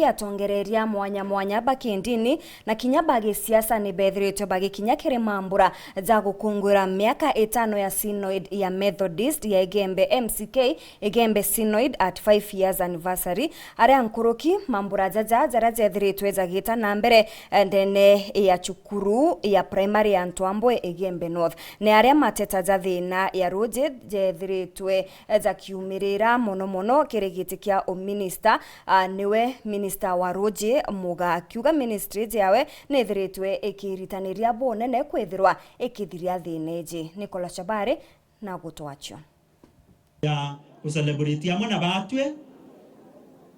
Atongereria mwanya bakindini na kinyaba gisiasa ni bethirito bagikinya kirimambura za gukungura miaka 5 ya Synod ya Methodist ya Igembe MCK Igembe Synod at 5 years anniversary aria nkuruki mambura jaja zethirito ezagita na mbere ndene ya chukuru ya primary ya Ntwambwe Igembe North ne aria mateta za thina ya roje jethiritwe za kiumirira mono kirigiti kia o minister niwe Minister wa Roje Muga akiuga ministry yawe nethiritwe ikiritaniria bonene kwithirwa ikithiria thineji. Nicolas Chabare na gutwacho ya celebrate amona batwe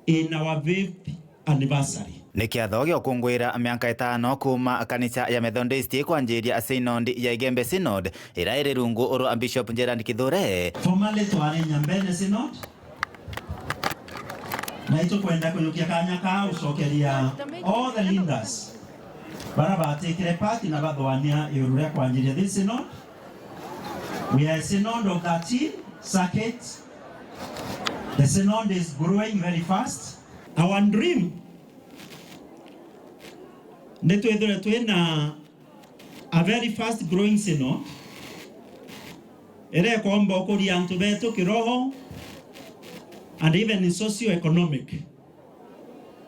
in our 5th anniversary. Nikiatho gyo kungwira miaka 5 kuma kanisa ya Methodist kwanjiria Synod ya Igembe Synod ira iri rungu uru Bishop Gerald Kithure formally twari Nyambene Synod na ito kwenda kuyukia kanya ka ucokeria all the leaders bara batekire part na bathwania iruria kwanjiria this synod. We are a synod of 13 circuits. The synod is growing very fast. Our dream netwethire twina a very fast growing synod ere kwamba ukuri antu betu kiroho and even in socio-economic.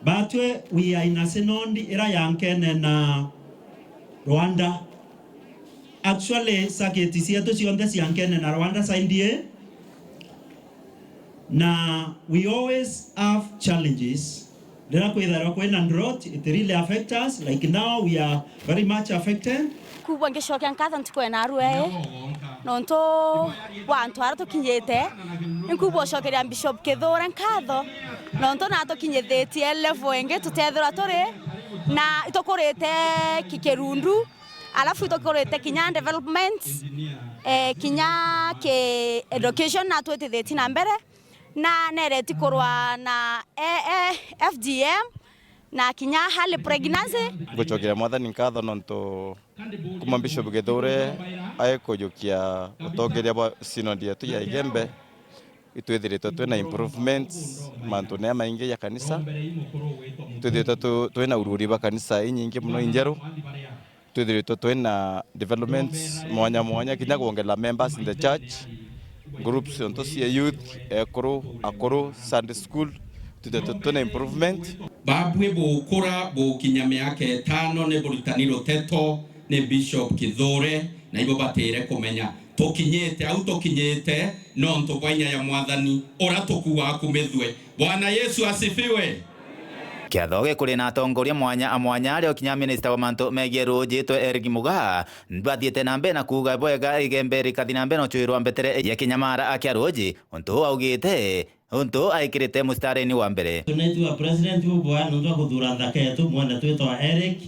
But we are in a synod ira yankene na Rwanda. Actually, saketi sietu sionde siyankene na Rwanda saindie. Na we always have challenges. Lera kwithara kwena drought, it really affects us. Like now we are very much affected. Kubwa ngishokia nkatha ntikwena arwe nonto wantu ara tukinyete nkubwa shokeria Bishop Kithure nkatho nonto na tukinyethetie level enge tutethira turi na itokorete kikerundu alafu itokorete kinya development kinya ke education na twetethetie na mbere na nereti korwa na FGM na kinya hali pregnancy guchokera mwathani nkatho nonto kuma Bishop Kithure aikojukia utongeria bwa synod yetu ya Igembe itwethiritwe twina improvements mantu ne maingi ya kanisa twethiritwe twina ururi ba kanisa inyingi muno injeru twethiritwe twina developments mwanya kinya kuongela members in the church groups onto cia youth akuru Sunday school tutuna improvement babwe bukura bukinya miaka 5 ne buritaniro teto ne Bishop Kithure na ibo batere kumenya tokinyete au tokinyete nonto bwanya ya mwathani ora tokuwa kumethwe. Bwana Yesu asifiwe. Kiathoge kuri na atongoria mwanya ario kinya minister wa mantu megie rujitwe Eric Muga bathiete na mbere na kuga bwega Igembe rikathina mbere no chwirwa mbetere ya kinyamara akia ruji onto augite onto aikirite mustareni wa mbere tunaitwa president ubwa nonto kuthura thaketu mwenda twitwa Eric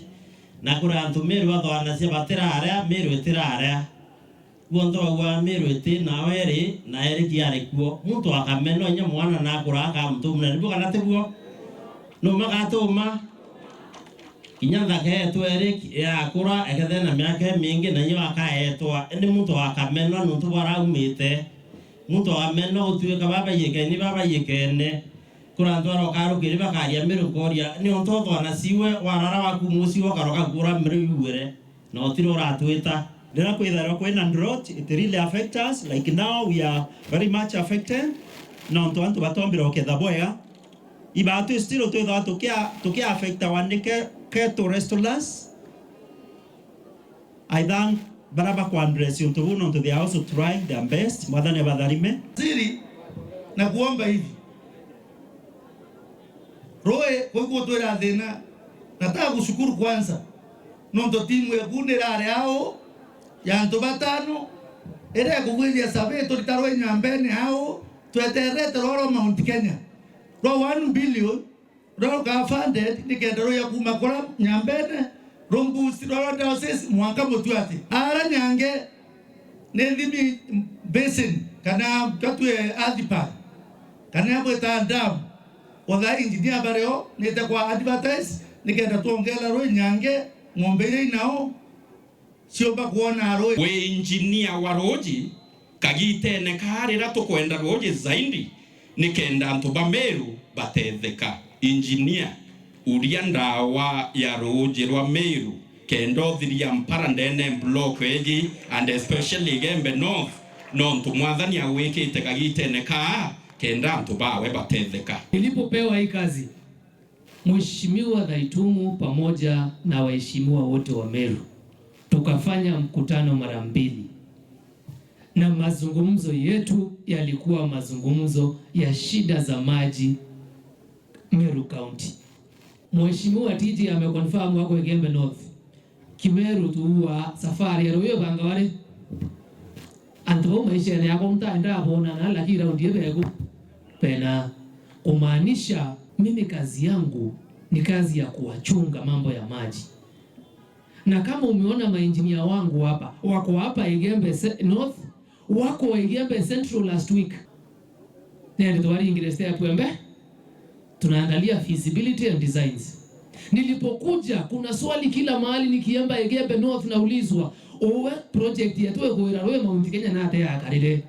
na kura antumiru athwana cia batira aria miru itira aria wonto wa miru iti na weri na Eric yari kuo muntu akameno nya mwana na kura akamtumna nibuka natiguo no magatuma kinyatha ketu Eric ya kura ekethena miaka mingi na nyo akaetwa ndi muntu akameno nuntu baraumite muntu ameno utuika baba yekene kura ndwaro karukiri bakaria miru koria ni onto thwana siwe warara waku musiwo karoka kura miru yuwere no tiro ratwita ndira kwithara kwena drought. It really affects us. Like now we are very much affected na onto antu batombira oketha boya ibatu stilo twitha tukia affecta wanike keto restaurants. I thank baraba kwa address onto uno they are also trying their best mwadhani badharime siri na kuomba hivi roe kwa twera thina nataka kushukuru kwanza nondo timu ya kunderare hao ya nto batano ere kugwithia sabeto litaro Nyambene hao tweterete roro Mount Kenya ro 1 billion ro ka funded nikendero ya kuma kora Nyambene rombusi ro diocese mwaka mutwati ara nyange nendimi basin kana tatwe adipa kana bweta dam oda engineer bareo nete kwa advertise nikenda tuongela ro nyange ngombe inao sioba kuona ro we engineer wa roji kagitene karira tukwenda roji zaidi nikenda antu bameru batetheka engineer uria ndawa ya ruji rwa Meru kendo thiria mpara ndene block egi and especially Gembe North nontu mwathani awikite kagitene ka kenda antu bawe batetheka. Nilipopewa hii kazi, Mheshimiwa Thaitumu pamoja na waheshimiwa wote wa Meru tukafanya mkutano mara mbili, na mazungumzo yetu yalikuwa mazungumzo ya shida za maji Meru County. Mheshimiwa TJ ameconfirm wako Gembe North Kimeru tuwa safari ya royo bangawale anto maisha ya konta nda bona na laki round yebego pena, kumaanisha mimi kazi yangu ni kazi ya kuwachunga mambo ya maji. Na kama umeona maengineer wangu hapa wako hapa Igembe North, wako Igembe Central last week, ndio tuwali ingireste ya Pwembe, tunaangalia feasibility and designs. Nilipokuja kuna swali kila mahali nikiamba Igembe North naulizwa, owe project yetu egoira roe Mount Kenya na ate ya karire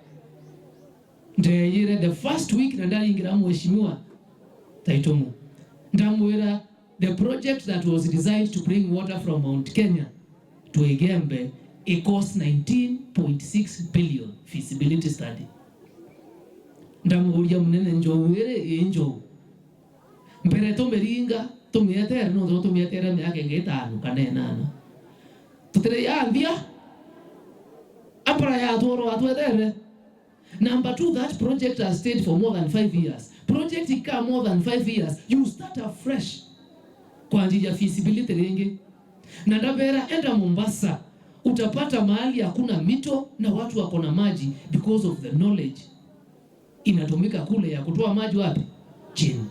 ndeyire the first week na ndali ingira Mheshimiwa Thaitumu ndamwira the project that was designed to bring water from Mount Kenya to Igembe, it cost 19.6 billion feasibility study. Ndamuria munene njowere enjo mbere tomeringa tumietera no tumietera myake ngetano kanenana tutere yandia apara ya toro atwetere. Number 2, that project has stayed for more than 5 years. Project ika more than 5 years, you start afresh kwa ajili ya feasibility rengi. Na ndabera enda Mombasa utapata mahali hakuna mito na watu wako na maji because of the knowledge inatumika kule ya kutoa maji wapi chini.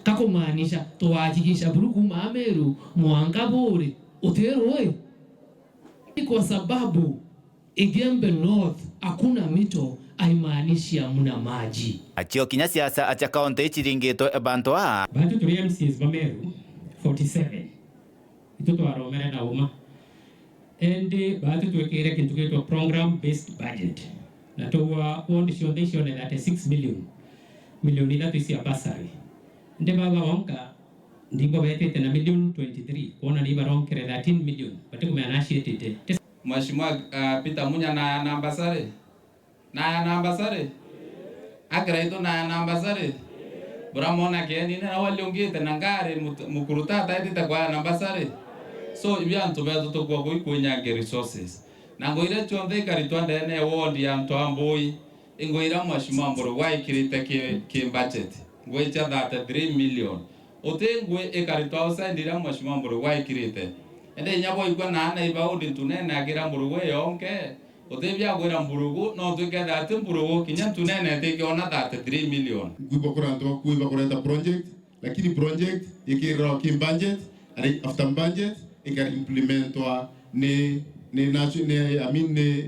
Kako maanisha tuwahakikisha buruku Meru Mwangaburi uteroi kwa sababu Igembe North hakuna mito aimaanishi hamuna maji. Achio kinya siasa acha kaunti chiringito ebantoa batu turi MCs Meru 47 ituto aromera na uma ende batu tuwekere kintu kitwa program based budget na towa foundation that 6 million ila tusia basari nde baba wonka ndingo betete na million 23 kuona ni baronkere 13 million batu kumeanashietete. Mheshimiwa Peter Munya na ambasare agraito na ambasare buramona keni na waliongete na ngare mukuruta taitita kwa ambasare so ibyantu beto to kwa kuinya resources na ngoire chonde karitwande ne ward ya Mtwamboi ngoira Mheshimiwa Mburu waikirite ki budget ngoicha that 3 million otengwe ekaritwa usandira Mheshimiwa Mburu waikirite ende nyabo igwa na iba udi tunene agira Mburugu yonke otebya gwera Mburugu no tukenda ati Mburugu kinya tunene teke ona that 3 million kuiba kuranto kuiba kureta project lakini project ikira ki budget ari after budget ikari implementwa ni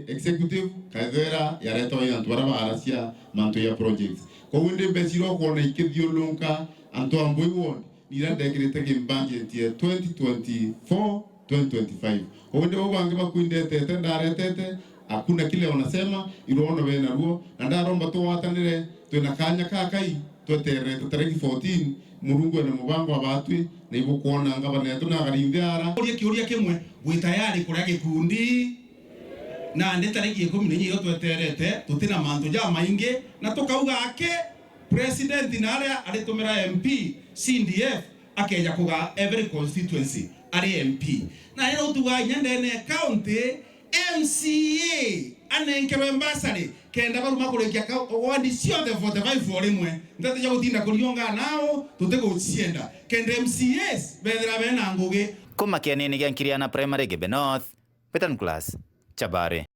executive kadera ya reto ya ntwara arasia manto ya project ko winde besiro ko na ikithio lunka Mtwamboi won nira decrete ki budget ya 2024 2025 ko winde obange bakuinde tete ndaretete hakuna kile wanasema irono bena ruo na ndaromba to watanire twina kanya kakai twetere tutareki 14 murungu na mubango abatwi na ibo kuona ngaba netu na garindiara kiuria kimwe gwi tayari kuria gikundi na ndi tariki 10 yo tweterete tutina mantu ja maingi na tukauga ake president naria alitumira MP CDF akeja kuga every constituency ari MP na rero tuga nyandene county MCA anenkewe mbasari kenda baruma kurekia wadi cionthe 45 rimwe ndate ja gutinda kurionga nao tutego ucienda kenda MCAs bethira bena ngugi kuma kianini gya Nkiriana Primary Gembe North Peter Nicholas Chabare.